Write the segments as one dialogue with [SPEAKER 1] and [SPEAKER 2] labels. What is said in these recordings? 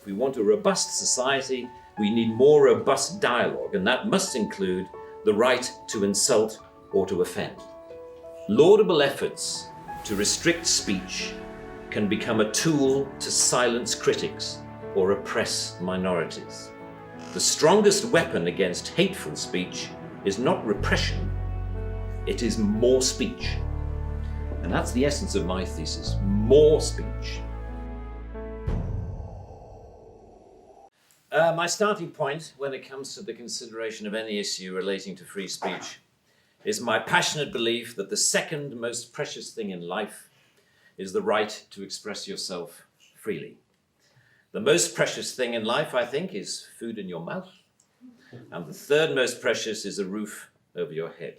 [SPEAKER 1] we want a robust society, we need more robust dialogue, and that must include the right to insult or to offend. Laudable efforts to restrict speech can become a tool to silence critics or oppress minorities. The strongest weapon against hateful speech is not repression, it is more speech. And that's the essence of my thesis, more speech. My starting point when it comes to the consideration of any issue relating to free speech is my passionate belief that the second most precious thing in life is the right to express yourself freely. The most precious thing in life, I think, is food in your mouth. And the third most precious is a roof over your head.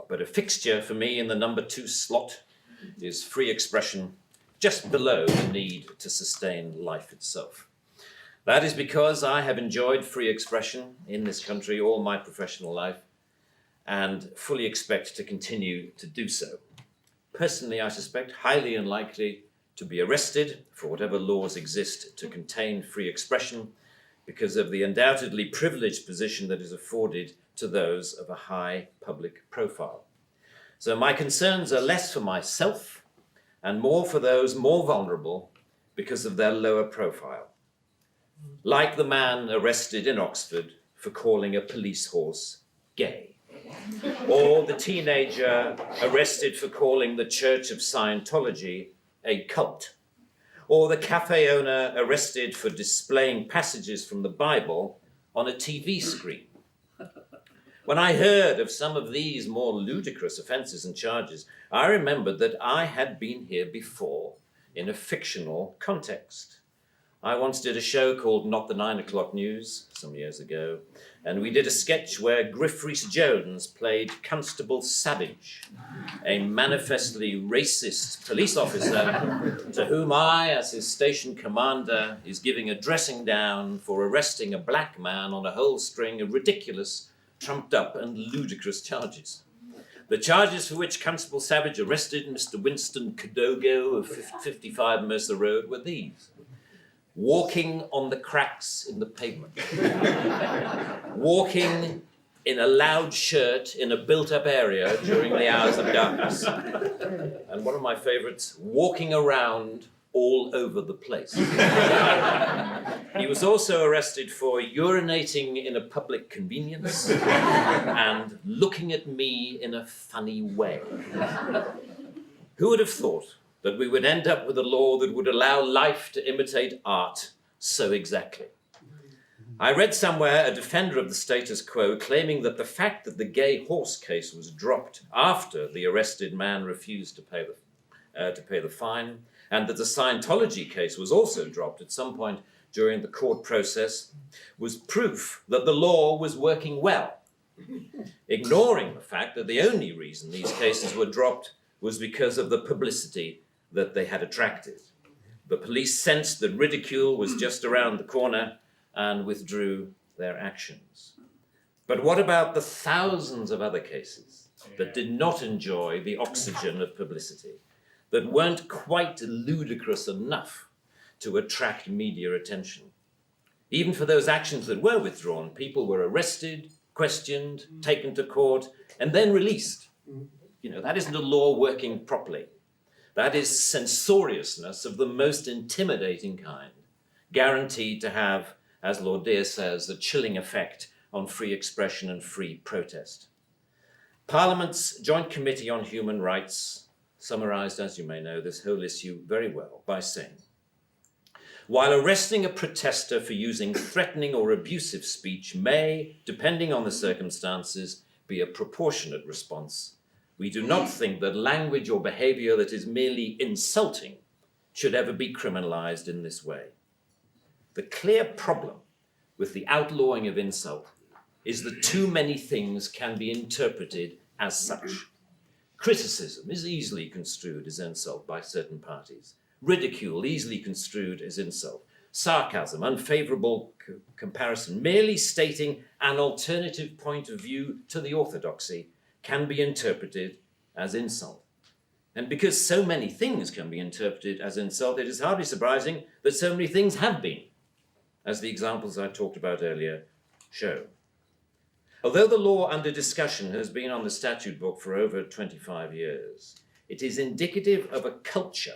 [SPEAKER 1] But a fixture for me in the number 2 slot is free expression, just below the need to sustain life itself. That is because I have enjoyed free expression in this country all my professional life and fully expect to continue to do so. Personally, I suspect highly unlikely to be arrested for whatever laws exist to contain free expression because of the undoubtedly privileged position that is afforded to those of a high public profile. So my concerns are less for myself and more for those more vulnerable because of their lower profile. Like the man arrested in Oxford for calling a police horse gay, or the teenager arrested for calling the Church of Scientology a cult, or the cafe owner arrested for displaying passages from the Bible on a TV screen. When I heard of some of these more ludicrous offences and charges, I remembered that I had been here before in a fictional context. I once did a show called Not the 9 O'Clock News some years ago, and we did a sketch where Griff Rhys-Jones played Constable Savage, a manifestly racist police officer to whom I, as his station commander, is giving a dressing down for arresting a black man on a whole string of ridiculous, trumped-up and ludicrous charges. The charges for which Constable Savage arrested Mr. Winston Kadogo of 55 Mercer Road were these: walking on the cracks in the pavement, walking in a loud shirt in a built-up area during the hours of darkness, and one of my favorites, walking around all over the place. He was also arrested for urinating in a public convenience and looking at me in a funny way. Who would have thought that we would end up with a law that would allow life to imitate art so exactly? I read somewhere a defender of the status quo claiming that the fact that the gay horse case was dropped after the arrested man refused to pay the fine, and that the Scientology case was also dropped at some point during the court process, was proof that the law was working well, ignoring the fact that the only reason these cases were dropped was because of the publicity that they had attracted. The police sensed that ridicule was just around the corner and withdrew their actions. But what about the thousands of other cases that did not enjoy the oxygen of publicity, that weren't quite ludicrous enough to attract media attention? Even for those actions that were withdrawn, people were arrested, questioned, taken to court, and then released. You know, that isn't a law working properly. That is censoriousness of the most intimidating kind, guaranteed to have, as Lord Dear says, a chilling effect on free expression and free protest. Parliament's Joint Committee on Human Rights summarised, as you may know, this whole issue very well by saying, while arresting a protester for using threatening or abusive speech may, depending on the circumstances, be a proportionate response, we do not think that language or behaviour that is merely insulting should ever be criminalised in this way. The clear problem with the outlawing of insult is that too many things can be interpreted as such. Criticism is easily construed as insult by certain parties. Ridicule easily construed as insult. Sarcasm, unfavourable comparison, merely stating an alternative point of view to the orthodoxy can be interpreted as insult. And because so many things can be interpreted as insult, it is hardly surprising that so many things have been as the examples I talked about earlier show. Although the law under discussion has been on the statute book for over 25 years, it is indicative of a culture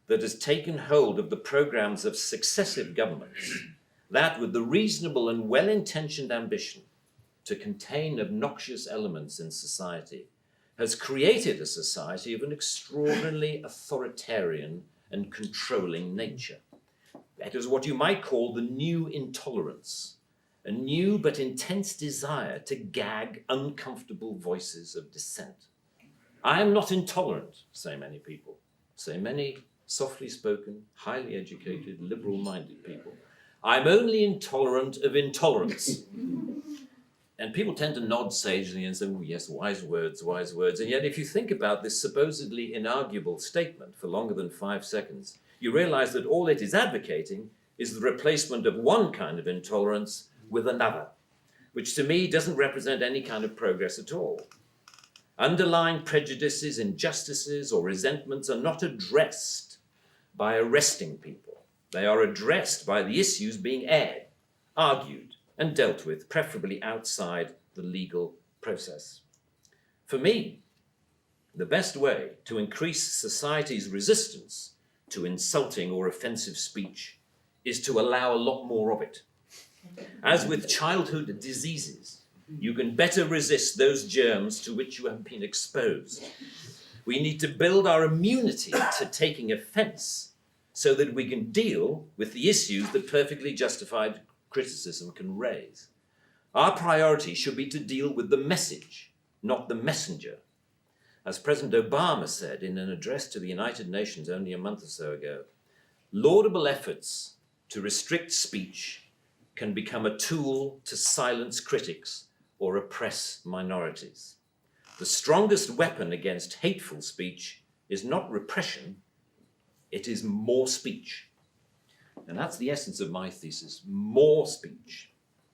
[SPEAKER 1] that has taken hold of the programs of successive governments, that with the reasonable and well-intentioned ambition to contain obnoxious elements in society, has created a society of an extraordinarily authoritarian and controlling nature. That is what you might call the new intolerance, a new but intense desire to gag uncomfortable voices of dissent. I am not intolerant, say many people, say many softly spoken, highly educated, liberal-minded people. I'm only intolerant of intolerance. And people tend to nod sagely and say, oh yes, wise words, wise words. And yet if you think about this supposedly inarguable statement for longer than 5 seconds, you realize that all it is advocating is the replacement of one kind of intolerance with another, which to me doesn't represent any kind of progress at all. Underlying prejudices, injustices, or resentments are not addressed by arresting people. They are addressed by the issues being aired, argued, and dealt with, preferably outside the legal process. For me, the best way to increase society's resistance to insulting or offensive speech is to allow a lot more of it. As with childhood diseases, you can better resist those germs to which you have been exposed. We need to build our immunity to taking offense so that we can deal with the issues that perfectly justified criticism can raise. Our priority should be to deal with the message, not the messenger. As President Obama said in an address to the United Nations only a month or so ago, laudable efforts to restrict speech can become a tool to silence critics or oppress minorities. The strongest weapon against hateful speech is not repression, it is more speech. And that's the essence of my thesis, more speech.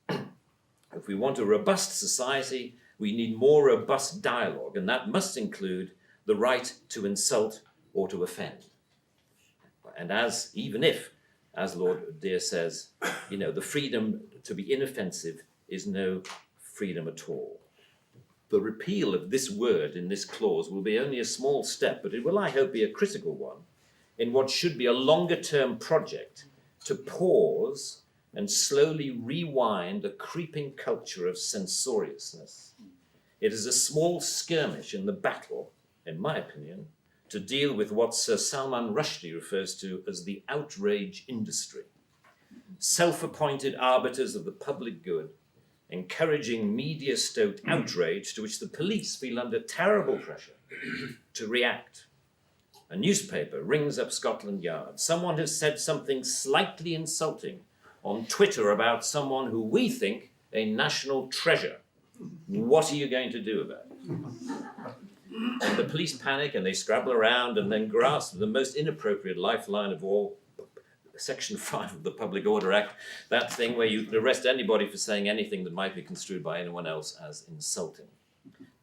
[SPEAKER 1] If we want a robust society, we need more robust dialogue, and that must include the right to insult or to offend. And even if, as Lord Dear says, the freedom to be inoffensive is no freedom at all. The repeal of this word in this clause will be only a small step, but it will, I hope, be a critical one in what should be a longer-term project to pause and slowly rewind a creeping culture of censoriousness. It is a small skirmish in the battle, in my opinion, to deal with what Sir Salman Rushdie refers to as the outrage industry. Self-appointed arbiters of the public good, encouraging media-stoked outrage to which the police feel under terrible pressure to react. A newspaper rings up Scotland Yard. Someone has said something slightly insulting on Twitter about someone who we think a national treasure. What are you going to do about it? And the police panic and they scrabble around and then grasp the most inappropriate lifeline of all, Section 5 of the Public Order Act, that thing where you can arrest anybody for saying anything that might be construed by anyone else as insulting.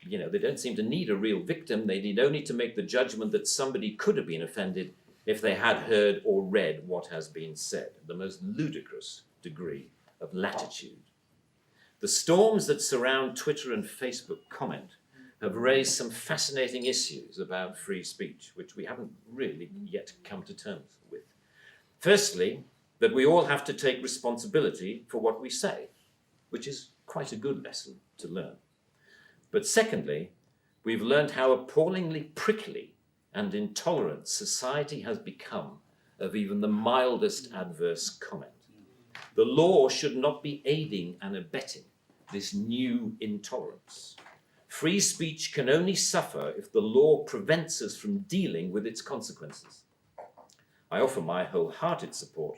[SPEAKER 1] They don't seem to need a real victim. They need only to make the judgment that somebody could have been offended if they had heard or read what has been said. The most ludicrous degree of latitude. The storms that surround Twitter and Facebook comment have raised some fascinating issues about free speech, which we haven't really yet come to terms with. Firstly, that we all have to take responsibility for what we say, which is quite a good lesson to learn. But secondly, we've learned how appallingly prickly and intolerant society has become of even the mildest adverse comment. The law should not be aiding and abetting this new intolerance. Free speech can only suffer if the law prevents us from dealing with its consequences. I offer my wholehearted support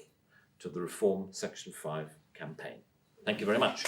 [SPEAKER 1] to the Reform Section 5 campaign. Thank you very much.